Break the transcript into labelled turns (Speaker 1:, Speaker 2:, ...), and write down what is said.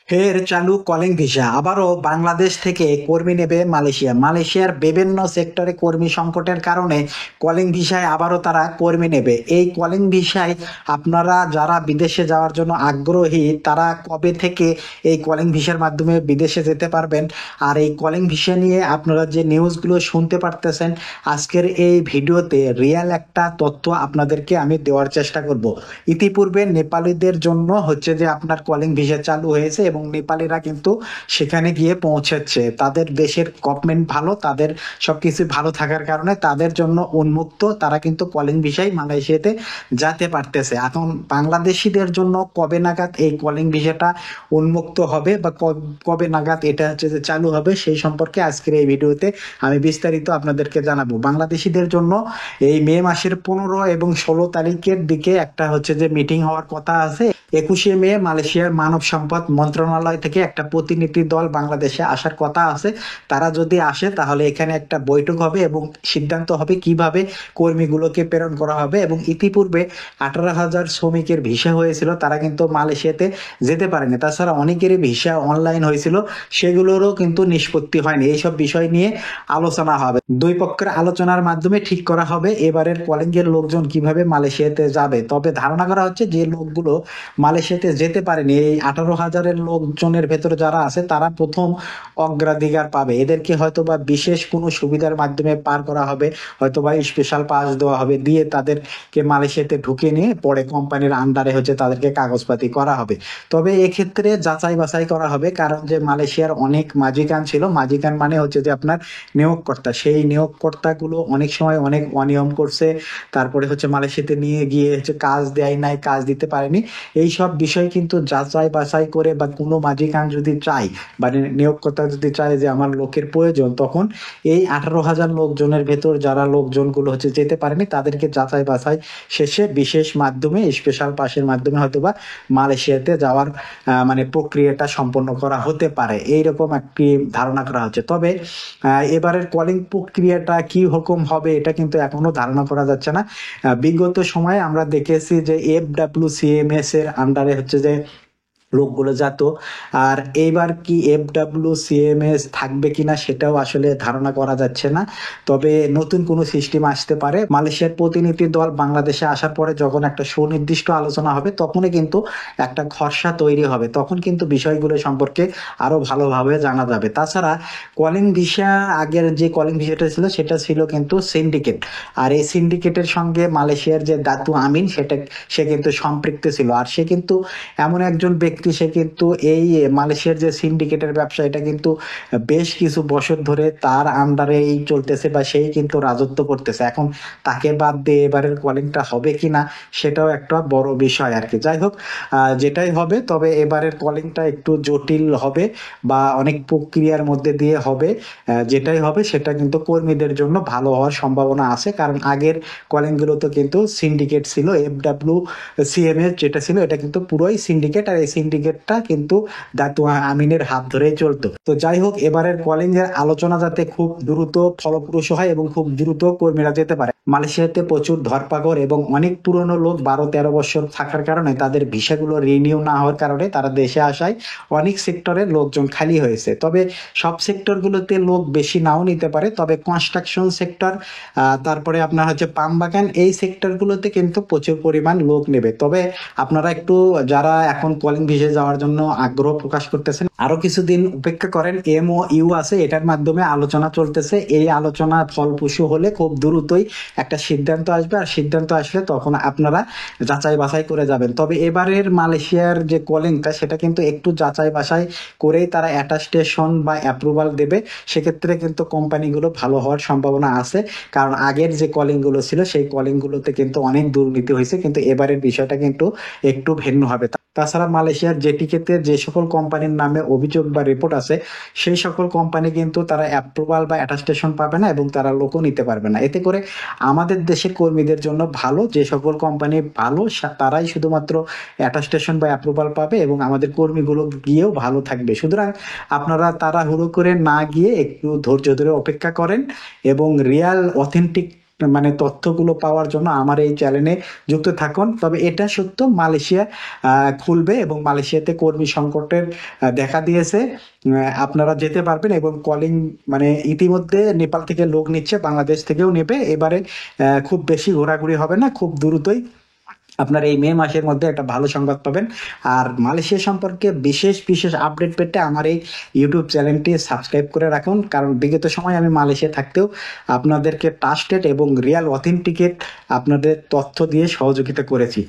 Speaker 1: ফের চালু calling visa, আবারও বাংলাদেশ থেকে কর্মী নেবে মালয়েশিয়া। মালয়েশিয়ার বিভিন্ন সেক্টরে কর্মী সংকটের কারণে কলিং ভিসায় আবারও তারা কর্মী নেবে। এই কলিং ভিসায় আপনারা যারা বিদেশে যাওয়ার জন্য আগ্রহী, তারা কবে থেকে এই কলিং ভিসার মাধ্যমে বিদেশে যেতে পারবেন? আর এই কলিং ভিসা নিয়ে আপনারা যে নিউজগুলো শুনতে পারতেছেন, আজকের এই ভিডিওতে রিয়েল একটা তথ্য আপনাদেরকে আমি দেওয়ার চেষ্টা করব। ইতিপূর্বে নেপালিদের জন্য হচ্ছে যে আপনার কলিং ভিসা চালু হয়েছে এবং নেপালিরা কিন্তু সেখানে গিয়ে পৌঁছেছে। তাদের দেশের গভর্নমেন্ট ভালো, তাদের সবকিছু ভালো থাকার কারণে তাদের জন্য উন্মুক্ত, তারা কিন্তু কলিং ভিসায় মালয়েশিয়াতে যেতে পারতেছে। এখন বাংলাদেশিদের জন্য কবে নাগাদ এই কলিং ভিসাটা উন্মুক্ত হবে বা কবে নাগাদ এটা হচ্ছে যে চালু হবে, সেই সম্পর্কে আজকের এই ভিডিওতে আমি বিস্তারিত আপনাদেরকে জানাবো। বাংলাদেশিদের জন্য এই মে মাসের 15 এবং 16 তারিখের দিকে একটা হচ্ছে যে মিটিং হওয়ার কথা আছে। 21শে মে মালয়েশিয়ার মানব সম্পদ মন্ত্রণালয় থেকে একটা প্রতিনিধি দল বাংলাদেশে আসার কথা আছে। তারা যদি আসে তাহলে এখানে একটা বৈঠক হবে এবং সিদ্ধান্ত হবে কিভাবে কর্মীগুলোকে প্রেরণ করা হবে। এবং ইতিপূর্বে 18,000 শ্রমিকের ভিসা হয়েছিল, তারা কিন্তু মালয়েশিয়াতে যেতে পারেনি। তাছাড়া অনেকেরই ভিসা অনলাইন হয়েছিল, সেগুলোরও কিন্তু নিষ্পত্তি হয়নি। এইসব বিষয় নিয়ে আলোচনা হবে, দুই পক্ষের আলোচনার মাধ্যমে ঠিক করা হবে এবারের কলিং এর লোকজন কিভাবে মালয়েশিয়াতে যাবে। তবে ধারণা করা হচ্ছে যে লোকগুলো মালয়েশিয়াতে যেতে পারেনি, এই 18,000-এর লোকজনের ভেতরে যারা আছে, তারা প্রথম অগ্রাধিকার পাবে। এদেরকে হয়তোবা বিশেষ কোনো সুবিধার মাধ্যমে পার করা হবে, হয়তোবা স্পেশাল পাস দেওয়া হবে, দিয়ে তাদেরকে মালয়েশিয়াতে ঢুকে নিয়ে পরে কোম্পানির আন্ডারে হচ্ছে তাদেরকে কাগজপাতি করা হবে। তবে এক্ষেত্রে যাচাই বাছাই করা হবে, কারণ যে মালয়েশিয়ার অনেক মাজিকান ছিল, মাজিকান মানে হচ্ছে যে আপনার নিয়োগকর্তা, সেই নিয়োগকর্তাগুলো অনেক সময় অনেক অনিয়ম করছে, তারপরে হচ্ছে মালয়েশিয়াতে নিয়ে গিয়ে হচ্ছে কাজ দেয় নাই, কাজ দিতে পারেনি। এই সব বিষয় কিন্তু যাচাই বাছাই করে, বা কোনো মাঝিখান যদি চায় বা নিয়োগকর্তা যদি চায় যে আমার লোকের প্রয়োজন, তখন এই 18,000 লোকজনের ভেতর যারা লোকজনগুলো হচ্ছে যেতে পারেনি, তাদেরকে যাচাই বাছাই শেষে বিশেষ মাধ্যমে, স্পেশাল পাসের মাধ্যমে হয়তোবা মালয়েশিয়াতে যাওয়ার মানে প্রক্রিয়াটা সম্পন্ন করা হতে পারে, এইরকম একটি ধারণা করা হচ্ছে। তবে এবারের কলিং প্রক্রিয়াটা কি রকম হবে এটা কিন্তু এখনো ধারণা করা যাচ্ছে না। বিগত সময়ে আমরা দেখেছি যে FWCMS এর আন্ডারে হচ্ছে যে লোকগুলো যেত। আর এইবার কি FWCMS থাকবে কিনা সেটাও আসলে ধারণা করা যাচ্ছে না। তবে নতুন কোনো সিস্টেম আসতে পারে। মালয়েশিয়ার প্রতিনিধি দল বাংলাদেশে আসার পরে যখন একটা সুনির্দিষ্ট আলোচনা হবে, তখনই কিন্তু একটা খসড়া তৈরি হবে, তখন কিন্তু বিষয়গুলো সম্পর্কে আরো ভালোভাবে জানা যাবে। তাছাড়া কলিং ভিসা, আগের যে কলিং ভিসাটা ছিল সেটা ছিল কিন্তু সিন্ডিকেট। আর এই সিন্ডিকেটের সঙ্গে মালয়েশিয়ার যে দাতু আমিন, সে কিন্তু সম্পৃক্ত ছিল। আর সে কিন্তু এমন একজন ব্যক্তি, সে কিন্তু এই মালয়েশিয়ার যে সিন্ডিকেটের ব্যবসা, এটা কিন্তু বেশ কিছু বছর ধরে তার আন্ডারে এই চলতেছে, বা সেই কিন্তু রাজত্ব করতেছে। এখন তাকে বাদ দিয়ে এবারের কলিংটা হবে কিনা সেটাও একটা বড় বিষয় আর কি। যাই হোক, যেটাই হবে, তবে এবারের কলিংটা একটু জটিল হবে বা অনেক প্রক্রিয়ার মধ্যে দিয়ে হবে। যেটাই হবে সেটা কিন্তু কর্মীদের জন্য ভালো হওয়ার সম্ভাবনা আছে, কারণ আগের কলিংগুলোতে কিন্তু সিন্ডিকেট ছিল। FWCMS যেটা ছিল এটা কিন্তু পুরোই সিন্ডিকেট, আর এই সিন্ডিকেটটা কিন্তু দাতু আমিনের হাত ধরেই চলতো। তো যাই হোক, এবারের কলিং এর আলোচনা যাতে খুব দ্রুত ফলপ্রসূ হয় এবং খুব দ্রুত কর্মীরা যেতে পারে। মালয়েশিয়াতে প্রচুর ধরপাকড় এবং অনেক পুরনো লোক 12-13 বছর থাকার কারণে তাদের ভিসাগুলো রিনিউ না হওয়ার কারণে তারা দেশে আসায় অনেক সেক্টরে লোকজন খালি হয়েছে। তবে সব সেক্টরগুলোতে লোক বেশি নাও নিতে পারে, তবে কনস্ট্রাকশন সেক্টর, তারপরে আপনার হচ্ছে পাম বাগান, এই সেক্টরগুলোতে কিন্তু প্রচুর পরিমাণ লোক নেবে। তবে আপনারা একটু, যারা এখন কলিং ভিসে যাওয়ার জন্য আগ্রহ প্রকাশ করতেছেন, আরো কিছুদিন অপেক্ষা করেন। MOU আছে, এটার মাধ্যমে আলোচনা চলতেছে। এই আলোচনা ফলপ্রসূ হলে খুব দ্রুতই একটা সিদ্ধান্ত আসবে, আর সিদ্ধান্ত আসলে তখন আপনারা যাচাই বাছাই করে যাবেন। তবে এবারের মালয়েশিয়ার যে কলিংটা, সেটা কিন্তু একটু যাচাই বাছাই করেই তারা অ্যাটাস্টেশন বা অ্যাপ্রুভাল দেবে। সেক্ষেত্রে কিন্তু কোম্পানিগুলো ভালো হওয়ার সম্ভাবনা আছে, কারণ আগের যে কলিংগুলো ছিল সেই কলিংগুলোতে কিন্তু অনেক দুর্নীতি হয়েছে, কিন্তু এবারের বিষয়টা কিন্তু একটু ভিন্ন হবে। তাছাড়া মালয়েশিয়ার জেটিকেতে যে সকল কোম্পানির নামে অভিযোগ বা রিপোর্ট আছে, সেই সকল কোম্পানি কিন্তু তারা অ্যাপ্রুভাল বা অ্যাটাস্টেশন পাবে না এবং তারা লোকও নিতে পারবে না। এতে করে আমাদের দেশের কর্মীদের জন্য ভালো, যে সকল কোম্পানি ভালো তারাই শুধুমাত্র অ্যাটাস্টেশন বা অ্যাপ্রুভাল পাবে এবং আমাদের কর্মীগুলো গিয়েও ভালো থাকবে। সুতরাং আপনারা তাড়াহুড়ো করে না গিয়ে একটু ধৈর্য ধরে অপেক্ষা করেন এবং রিয়াল অথেন্টিক মানে তথ্যগুলো পাওয়ার জন্য আমার এই চ্যানেলে যুক্ত থাকুন। তবে এটা সত্য, মালয়েশিয়া খুলবে এবং মালয়েশিয়াতে কর্মী সংকটের দেখা দিয়েছে। আপনারা যেতে পারবেন এবং কলিং মানে ইতিমধ্যে নেপাল থেকে লোক নিচ্ছে, বাংলাদেশ থেকেও নেবে এবারে। খুব বেশি ঘোরাঘুরি হবে না, খুব দ্রুতই আপনার এই মে মাসের মধ্যে একটা ভালো সংবাদ পাবেন। আর মালয়েশিয়া সম্পর্কে বিশেষ বিশেষ আপডেট পেতে আমার এই ইউটিউব চ্যানেলটি সাবস্ক্রাইব করে রাখুন, কারণ বিগত সময় আমি মালয়েশিয়া থাকতেও আপনাদেরকে ট্রাস্টেড এবং রিয়েল অথেন্টিকেট আপনাদের তথ্য দিয়ে সহযোগিতা করেছি।